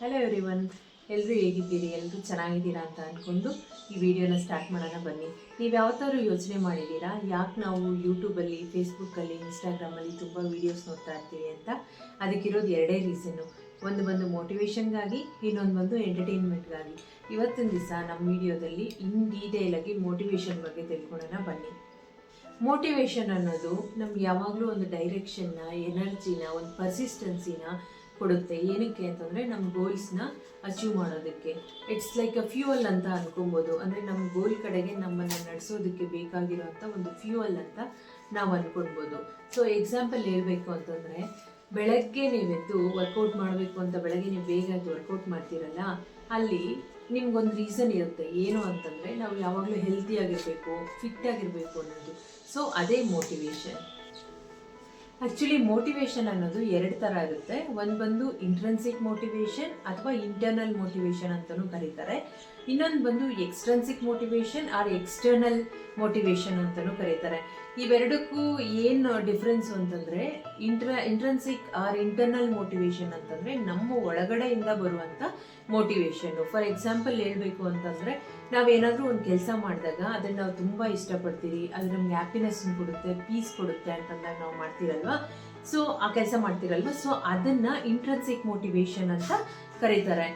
Hello everyone, ಎಲ್ಲರೂ ಹೇಗಿದ್ದೀರಿ? ಎಲ್ಲರೂ ಚೆನ್ನಾಗಿದ್ದೀರಾ ಅಂತ ಅಂದ್ಕೊಂಡು ಈ ವಿಡಿಯೋನ ಸ್ಟಾರ್ಟ್ ಮಾಡೋಣ ಬನ್ನಿ. ನೀವು ಯಾವತ್ತಾದ್ರೂ ಯೋಚನೆ ಮಾಡಿದ್ದೀರಾ ಯಾಕೆ ನಾವು ಯೂಟ್ಯೂಬಲ್ಲಿ, ಫೇಸ್ಬುಕ್ಕಲ್ಲಿ, ಇನ್ಸ್ಟಾಗ್ರಾಮಲ್ಲಿ ತುಂಬ ವೀಡಿಯೋಸ್ ನೋಡ್ತಾ ಇರ್ತೀವಿ ಅಂತ? ಅದಕ್ಕಿರೋದು ಎರಡೇ ರೀಸನ್ನು. ಒಂದು ಬಂದು ಮೋಟಿವೇಶನ್ಗಾಗಿ, ಇನ್ನೊಂದು ಬಂದು ಎಂಟರ್ಟೈನ್ಮೆಂಟ್ಗಾಗಿ. ಇವತ್ತಿನ ದಿವಸ ನಮ್ಮ ವಿಡಿಯೋದಲ್ಲಿ ಇನ್ ಡೀಟೇಲಾಗಿ ಮೋಟಿವೇಶನ್ ಬಗ್ಗೆ ತಿಳ್ಕೊಳ್ಳೋಣ ಬನ್ನಿ. ಮೋಟಿವೇಶನ್ ಅನ್ನೋದು ನಮ್ಗೆ ಯಾವಾಗಲೂ ಒಂದು ಡೈರೆಕ್ಷನ್ನ, ಎನರ್ಜಿನ, ಒಂದು ಪರ್ಸಿಸ್ಟೆನ್ಸಿನ ಕೊಡುತ್ತೆ. ಏನಕ್ಕೆ ಅಂತಂದರೆ ನಮ್ಮ ಗೋಲ್ಸ್ನ ಅಚೀವ್ ಮಾಡೋದಕ್ಕೆ. ಇಟ್ಸ್ ಲೈಕ್ ಅ ಫ್ಯೂಯಲ್ ಅಂತ ಅನ್ಕೊಬೋದು. ಅಂದರೆ ನಮ್ಮ ಗೋಲ್ ಕಡೆಗೆ ನಮ್ಮನ್ನು ನಡೆಸೋದಕ್ಕೆ ಬೇಕಾಗಿರೋಂಥ ಒಂದು ಫ್ಯೂಯಲ್ ಅಂತ ನಾವು ಅಂದ್ಕೊಳ್ಬೋದು. ಸೊ ಎಕ್ಸಾಂಪಲ್ ಹೇಳಬೇಕು ಅಂತಂದರೆ, ಬೆಳಗ್ಗೆ ನೀವೆದ್ದು ವರ್ಕೌಟ್ ಮಾಡಬೇಕು ಅಂತ ಬೆಳಗ್ಗೆ ನೀವು ಬೇಗ ಎದ್ದು ವರ್ಕೌಟ್ ಮಾಡ್ತೀರಲ್ಲ, ಅಲ್ಲಿ ನಿಮ್ಗೊಂದು ರೀಸನ್ ಇರುತ್ತೆ. ಏನು ಅಂತಂದರೆ, ನಾವು ಯಾವಾಗಲೂ ಹೆಲ್ತಿಯಾಗಿರಬೇಕು, ಫಿಟ್ ಆಗಿರಬೇಕು ಅನ್ನೋದು. ಸೊ ಅದೇ ಮೋಟಿವೇಶನ್. ಆ್ಯಕ್ಚುಲಿ ಮೋಟಿವೇಶನ್ ಅನ್ನೋದು ಎರಡು ಥರ ಇರುತ್ತೆ. ಒಂದು ಬಂದು ಇಂಟ್ರೆನ್ಸಿಕ್ ಮೋಟಿವೇಶನ್ ಅಥವಾ ಇಂಟರ್ನಲ್ ಮೋಟಿವೇಶನ್ ಅಂತಲೂ ಕರೀತಾರೆ. ಇನ್ನೊಂದು ಬಂದು extrinsic motivation or external motivation ಅಂತಲೂ ಕರೀತಾರೆ. ಇವೆರಡಕ್ಕೂ ಏನು ಡಿಫ್ರೆನ್ಸ್ ಅಂತಂದರೆ, ಇಂಟ್ರೆನ್ಸಿಕ್ ಆರ್ ಇಂಟರ್ನಲ್ ಮೋಟಿವೇಶನ್ ಅಂತಂದರೆ ನಮ್ಮ ಒಳಗಡೆಯಿಂದ ಬರುವಂಥ ಮೋಟಿವೇಶನ್ನು. ಫಾರ್ ಎಕ್ಸಾಂಪಲ್ ಹೇಳಬೇಕು ಅಂತಂದರೆ, ನಾವೇನಾದರೂ ಒಂದು ಕೆಲಸ ಮಾಡಿದಾಗ ಅದನ್ನು ನಾವು ತುಂಬ ಇಷ್ಟಪಡ್ತೀವಿ, ಅದು ನಮ್ಗೆ ಹ್ಯಾಪಿನೆಸ್ ಕೊಡುತ್ತೆ, ಪೀಸ್ ಕೊಡುತ್ತೆ ಅಂತಂದಾಗ ನಾವು ಮಾಡ್ತೀರಲ್ವ, ಸೊ ಆ ಕೆಲಸ ಮಾಡ್ತೀರಲ್ವ, ಸೊ ಅದನ್ನು ಇಂಟ್ರೆನ್ಸಿಕ್ ಮೋಟಿವೇಶನ್ ಅಂತ ಕರೀತಾರೆ.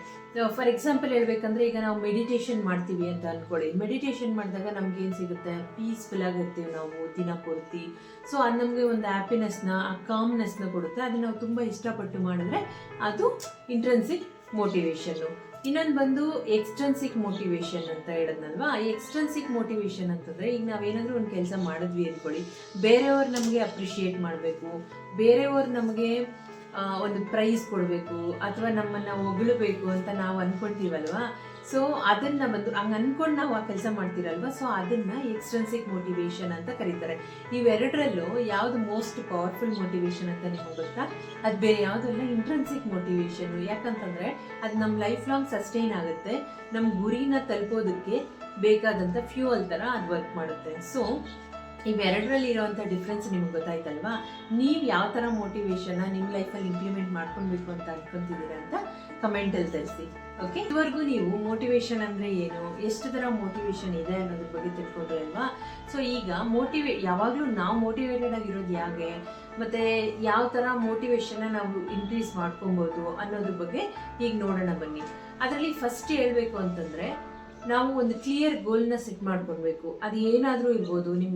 ಫಾರ್ ಎಕ್ಸಾಂಪಲ್ ಹೇಳ್ಬೇಕಂದ್ರೆ, ಈಗ ನಾವು ಮೆಡಿಟೇಷನ್ ಮಾಡ್ತೀವಿ ಅಂತ ಅಂದ್ಕೊಳ್ಳಿ. ಮೆಡಿಟೇಷನ್ ಮಾಡಿದಾಗ ನಮ್ಗೆ ಏನು ಸಿಗುತ್ತೆ? ಪೀಸ್ಫುಲ್ ಆಗಿರ್ತೀವಿ ನಾವು ದಿನ ಪೂರ್ತಿ. ಸೊ ಅದು ನಮಗೆ ಒಂದು ಹ್ಯಾಪಿನೆಸ್ನ, ಆ ಕಾಮ್ನೆಸ್ನ ಕೊಡುತ್ತೆ. ಅದನ್ನು ನಾವು ತುಂಬ ಇಷ್ಟಪಟ್ಟು ಮಾಡಿದ್ರೆ ಅದು ಇಂಟ್ರೆನ್ಸಿಕ್ ಮೋಟಿವೇಶನ್ನು. ಇನ್ನೊಂದು ಬಂದು ಎಕ್ಸ್ಟ್ರೆನ್ಸಿಕ್ ಮೋಟಿವೇಶನ್ ಅಂತ ಹೇಳಿದ್ನಲ್ವಾ. ಈ ಎಕ್ಸ್ಟ್ರೆನ್ಸಿಕ್ ಮೋಟಿವೇಶನ್ ಅಂತಂದರೆ, ಈಗ ನಾವೇನಾದರೂ ಒಂದು ಕೆಲಸ ಮಾಡಿದ್ವಿ ಅಂದ್ಕೊಳ್ಳಿ, ಬೇರೆಯವ್ರು ನಮಗೆ ಅಪ್ರಿಷಿಯೇಟ್ ಮಾಡಬೇಕು, ಬೇರೆಯವ್ರು ನಮಗೆ ಒಂದು ಪ್ರೈಸ್ ಕೊಡಬೇಕು ಅಥವಾ ನಮ್ಮನ್ನು ಹೊಗಳಬೇಕು ಅಂತ ನಾವು ಅಂದ್ಕೊಳ್ತೀವಲ್ವಾ. ಸೊ ಅದನ್ನು ಬಂದು ಹಂಗೆ ಅಂದ್ಕೊಂಡು ನಾವು ಆ ಕೆಲಸ ಮಾಡ್ತೀರಲ್ವ, ಸೊ ಅದನ್ನು ಎಕ್ಸ್ಟ್ರೆನ್ಸಿಕ್ ಮೋಟಿವೇಶನ್ ಅಂತ ಕರೀತಾರೆ. ಇವೆರಡರಲ್ಲೂ ಯಾವುದು ಮೋಸ್ಟ್ ಪವರ್ಫುಲ್ ಮೋಟಿವೇಶನ್ ಅಂತ ನಿಮಗೆ ಗೊತ್ತಾ? ಅದು ಬೇರೆ ಯಾವುದಲ್ಲ, ಇಂಟ್ರೆನ್ಸಿಕ್ ಮೋಟಿವೇಶನ್ನು. ಯಾಕಂತಂದರೆ ಅದು ನಮ್ಮ ಲೈಫ್ ಲಾಂಗ್ ಸಸ್ಟೈನ್ ಆಗುತ್ತೆ, ನಮ್ಮ ಗುರಿನ ತಲುಪೋದಕ್ಕೆ ಬೇಕಾದಂಥ ಫ್ಯೂಯಲ್ ಥರ ಅದು ವರ್ಕ್ ಮಾಡುತ್ತೆ. ಸೊ ಇವೆರಡರಲ್ಲಿ ಇರೋವಂಥ ಡಿಫ್ರೆನ್ಸ್ ನಿಮ್ಗೆ ಗೊತ್ತಾಯ್ತಲ್ವಾ? ನೀವು ಯಾವ ಥರ ಮೋಟಿವೇಶನ್ನ ನಿಮ್ಮ ಲೈಫಲ್ಲಿ ಇಂಪ್ಲಿಮೆಂಟ್ ಮಾಡ್ಕೊಳ್ಬೇಕು ಅಂತ ಅನ್ಕೊತಿದ್ದೀರಾ ಅಂತ ಕಮೆಂಟಲ್ಲಿ ತಿಳಿಸಿ. ಓಕೆ, ಇದುವರೆಗೂ ನೀವು ಮೋಟಿವೇಶನ್ ಅಂದರೆ ಏನು, ಎಷ್ಟು ಥರ ಮೋಟಿವೇಶನ್ ಇದೆ ಅನ್ನೋದ್ರ ಬಗ್ಗೆ ತಿಳ್ಕೊಂಡ್ರಿ ಅಲ್ವಾ? ಸೊ ಈಗ ಯಾವಾಗಲೂ ನಾವು ಮೋಟಿವೇಟೆಡ್ ಆಗಿರೋದು ಹೇಗೆ, ಮತ್ತು ಯಾವ ಥರ ಮೋಟಿವೇಶನ್ನ ನಾವು ಇನ್ಕ್ರೀಸ್ ಮಾಡ್ಕೊಬೋದು ಅನ್ನೋದ್ರ ಬಗ್ಗೆ ಈಗ ನೋಡೋಣ ಬನ್ನಿ. ಅದರಲ್ಲಿ ಫಸ್ಟ್ ಹೇಳಬೇಕು ಅಂತಂದರೆ, ನಾವು ಒಂದು ಕ್ಲಿಯರ್ ಗೋಲ್ನ ಸೆಟ್ ಮಾಡ್ಕೊಳ್ಬೇಕು. ಅದು ಏನಾದರೂ ಇರ್ಬೋದು, ನಿಮ್ಮ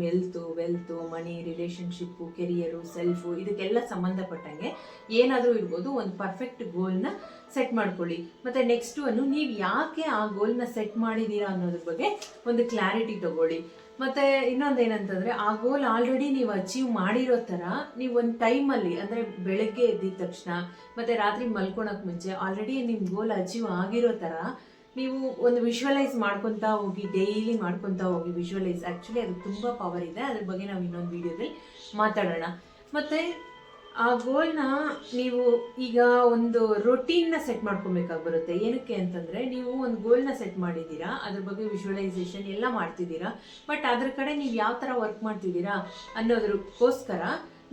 ವೆಲ್ತು, ಮನಿ, ರಿಲೇಷನ್ಶಿಪ್ಪು, ಕೆರಿಯರು, ಸೆಲ್ಫು, ಇದಕ್ಕೆಲ್ಲ ಸಂಬಂಧಪಟ್ಟಂಗೆ ಏನಾದರೂ ಇರ್ಬೋದು. ಒಂದು ಪರ್ಫೆಕ್ಟ್ ಗೋಲ್ನ ಸೆಟ್ ಮಾಡ್ಕೊಳ್ಳಿ. ಮತ್ತು ನೆಕ್ಸ್ಟ್ ನೀವು ಯಾಕೆ ಆ ಗೋಲ್ನ ಸೆಟ್ ಮಾಡಿದ್ದೀರಾ ಅನ್ನೋದ್ರ ಬಗ್ಗೆ ಒಂದು ಕ್ಲಾರಿಟಿ ತಗೊಳ್ಳಿ. ಮತ್ತು ಇನ್ನೊಂದೇನಂತಂದರೆ, ಆ ಗೋಲ್ ಆಲ್ರೆಡಿ ನೀವು ಅಚೀವ್ ಮಾಡಿರೋ ಥರ ನೀವು ಒಂದು ಟೈಮಲ್ಲಿ, ಅಂದರೆ ಬೆಳಗ್ಗೆ ಎದ್ದಿದ ತಕ್ಷಣ ಮತ್ತು ರಾತ್ರಿ ಮಲ್ಕೊಳಕ್ಕೆ ಮುಂಚೆ ಆಲ್ರೆಡಿ ನಿಮ್ಮ ಗೋಲ್ ಅಚೀವ್ ಆಗಿರೋ ಥರ ನೀವು ಒಂದು ವಿಶ್ವಲೈಸ್ ಮಾಡ್ಕೊತಾ ಹೋಗಿ, ಡೈಲಿ ಮಾಡ್ಕೊತಾ ಹೋಗಿ ವಿಶ್ವಲೈಸ್. ಆ್ಯಕ್ಚುಲಿ ಅದು ತುಂಬ ಪವರ್ ಇದೆ, ಅದ್ರ ಬಗ್ಗೆ ನಾವು ಇನ್ನೊಂದು ವಿಡಿಯೋದಲ್ಲಿ ಮಾತಾಡೋಣ. ಮತ್ತು ಆ ಗೋಲ್ನ ನೀವು ಈಗ ಒಂದು ರೊಟೀನ್ನ ಸೆಟ್ ಮಾಡ್ಕೊಬೇಕಾಗಿ ಬರುತ್ತೆ. ಏನಕ್ಕೆ ಅಂತಂದರೆ, ನೀವು ಒಂದು ಗೋಲ್ನ ಸೆಟ್ ಮಾಡಿದ್ದೀರಾ, ಅದ್ರ ಬಗ್ಗೆ ವಿಶ್ವಲೈಸೇಷನ್ ಎಲ್ಲ ಮಾಡ್ತಿದ್ದೀರಾ, ಬಟ್ ಅದ್ರ ಕಡೆ ನೀವು ಯಾವ ಥರ ವರ್ಕ್ ಮಾಡ್ತಿದ್ದೀರಾ ಅನ್ನೋದಕ್ಕೋಸ್ಕರ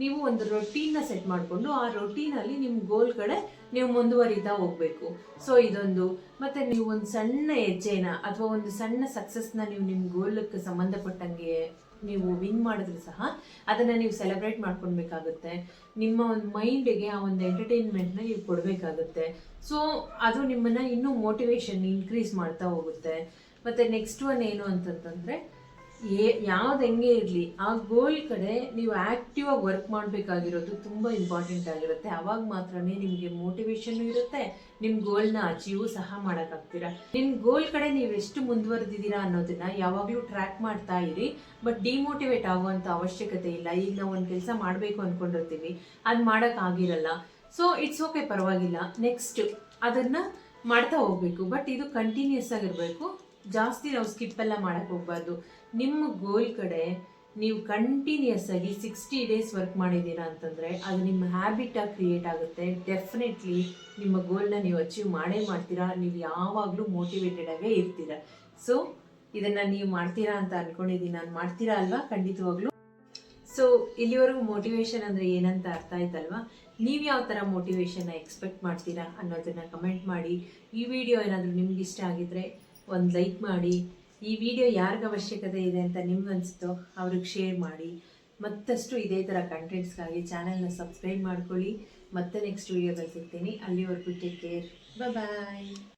ನೀವು ಒಂದು ರೊಟೀನ್ನ ಸೆಟ್ ಮಾಡಿಕೊಂಡು ಆ ರೊಟೀನಲ್ಲಿ ನಿಮ್ಮ ಗೋಲ್ ಕಡೆ ನೀವು ಮುಂದುವರಿತಾ ಹೋಗಬೇಕು. ಸೊ ಇದೊಂದು. ಮತ್ತು ನೀವು ಒಂದು ಸಣ್ಣ ಹೆಜ್ಜೆನ ಅಥವಾ ಒಂದು ಸಣ್ಣ ಸಕ್ಸಸ್ನ ನೀವು ನಿಮ್ಮ ಗೋಲ್ಗೆ ಸಂಬಂಧಪಟ್ಟಂಗೆ ನೀವು ವಿನ್ ಮಾಡಿದ್ರು ಸಹ ಅದನ್ನು ನೀವು ಸೆಲೆಬ್ರೇಟ್ ಮಾಡ್ಕೊಳ್ಬೇಕಾಗುತ್ತೆ. ನಿಮ್ಮ ಒಂದು ಮೈಂಡಿಗೆ ಆ ಒಂದು ಎಂಟರ್ಟೈನ್ಮೆಂಟ್ನ ನೀವು ಕೊಡಬೇಕಾಗುತ್ತೆ. ಸೊ ಅದು ನಿಮ್ಮನ್ನು ಇನ್ನೂ ಮೋಟಿವೇಶನ್ ಇನ್ಕ್ರೀಸ್ ಮಾಡ್ತಾ ಹೋಗುತ್ತೆ. ಮತ್ತು ನೆಕ್ಸ್ಟ್ ಒನ್ ಏನು ಅಂತಂತಂದರೆ, ಯಾವ್ದು ಹೆಂಗೆ ಇರಲಿ ಆ ಗೋಲ್ ಕಡೆ ನೀವು ಆ್ಯಕ್ಟಿವ್ ಆಗಿ ವರ್ಕ್ ಮಾಡಬೇಕಾಗಿರೋದು ತುಂಬ ಇಂಪಾರ್ಟೆಂಟ್ ಆಗಿರುತ್ತೆ. ಆವಾಗ ಮಾತ್ರನೇ ನಿಮಗೆ ಮೋಟಿವೇಶನ್ನು ಇರುತ್ತೆ, ನಿಮ್ಮ ಗೋಲ್ನ ಅಚೀವ್ ಸಹ ಮಾಡೋಕ್ಕಾಗ್ತೀರಾ. ನಿಮ್ಮ ಗೋಲ್ ಕಡೆ ನೀವು ಎಷ್ಟು ಮುಂದುವರೆದಿದ್ದೀರಾ ಅನ್ನೋದನ್ನ ಯಾವಾಗಲೂ ಟ್ರ್ಯಾಕ್ ಮಾಡ್ತಾ ಇರಿ. ಬಟ್ ಡಿಮೋಟಿವೇಟ್ ಆಗುವಂಥ ಅವಶ್ಯಕತೆ ಇಲ್ಲ. ಈಗ ನಾವು ಒಂದು ಕೆಲಸ ಮಾಡಬೇಕು ಅಂದ್ಕೊಂಡಿರ್ತೀವಿ, ಅದು ಮಾಡೋಕ್ಕಾಗಿರಲ್ಲ, ಸೊ ಇಟ್ಸ್ ಓಕೆ, ಪರವಾಗಿಲ್ಲ, ನೆಕ್ಸ್ಟ್ ಅದನ್ನು ಮಾಡ್ತಾ ಹೋಗಬೇಕು. ಬಟ್ ಇದು ಕಂಟಿನ್ಯೂಸ್ ಆಗಿರಬೇಕು, ಜಾಸ್ತಿ ನಾವು ಸ್ಕಿಪ್ ಎಲ್ಲ ಮಾಡೋಕ್ಕೆ ಹೋಗ್ಬಾರ್ದು. ನಿಮ್ಮ ಗೋಲ್ ಕಡೆ ನೀವು ಕಂಟಿನ್ಯೂಸ್ ಆಗಿ 60 ಡೇಸ್ ವರ್ಕ್ ಮಾಡಿದ್ದೀರಾ ಅಂತಂದರೆ ಅದು ನಿಮ್ಮ ಹ್ಯಾಬಿಟಾಗಿ ಕ್ರಿಯೇಟ್ ಆಗುತ್ತೆ. ಡೆಫಿನೆಟ್ಲಿ ನಿಮ್ಮ ಗೋಲ್ನ ನೀವು ಅಚೀವ್ ಮಾಡ್ತೀರಾ. ನೀವು ಯಾವಾಗಲೂ ಮೋಟಿವೇಟೆಡ್ ಆಗೇ ಇರ್ತೀರ. ಸೊ ಇದನ್ನು ನೀವು ಮಾಡ್ತೀರಾ ಅಂತ ಅಂದ್ಕೊಂಡಿದ್ದೀನಿ ನಾನು. ಮಾಡ್ತೀರಾ ಅಲ್ವಾ? ಖಂಡಿತವಾಗ್ಲೂ. ಸೊ ಇಲ್ಲಿವರೆಗೂ ಮೋಟಿವೇಶನ್ ಅಂದರೆ ಏನಂತ ಅರ್ಥ ಆಯ್ತಲ್ವಾ? ನೀವು ಯಾವ ಥರ ಮೋಟಿವೇಶನ್ನ ಎಕ್ಸ್ಪೆಕ್ಟ್ ಮಾಡ್ತೀರಾ ಅನ್ನೋದನ್ನು ಕಮೆಂಟ್ ಮಾಡಿ. ಈ ವಿಡಿಯೋ ಏನಾದರೂ ನಿಮ್ಗೆ ಇಷ್ಟ ಆಗಿದ್ರೆ ಒಂದು ಲೈಕ್ ಮಾಡಿ. ಈ ವಿಡಿಯೋ ಯಾರಿಗೆ ಅವಶ್ಯಕತೆ ಇದೆ ಅಂತ ನಿಮ್ಗೆ ಅನಿಸುತ್ತೋ ಅವ್ರಿಗೆ ಶೇರ್ ಮಾಡಿ. ಮತ್ತಷ್ಟು ಇದೇ ಥರ ಕಂಟೆಂಟ್ಸ್ಗಾಗಿ ಚಾನೆಲ್ನ ಸಬ್ಸ್ಕ್ರೈಬ್ ಮಾಡ್ಕೊಳ್ಳಿ. ಮತ್ತೆ ನೆಕ್ಸ್ಟ್ ವಿಡಿಯೋದಲ್ಲಿ ಸಿಗ್ತೀನಿ. ಅಲ್ಲಿವರೆಗೂ ಟೇಕ್ ಕೇರ್. ಬಾಯ್.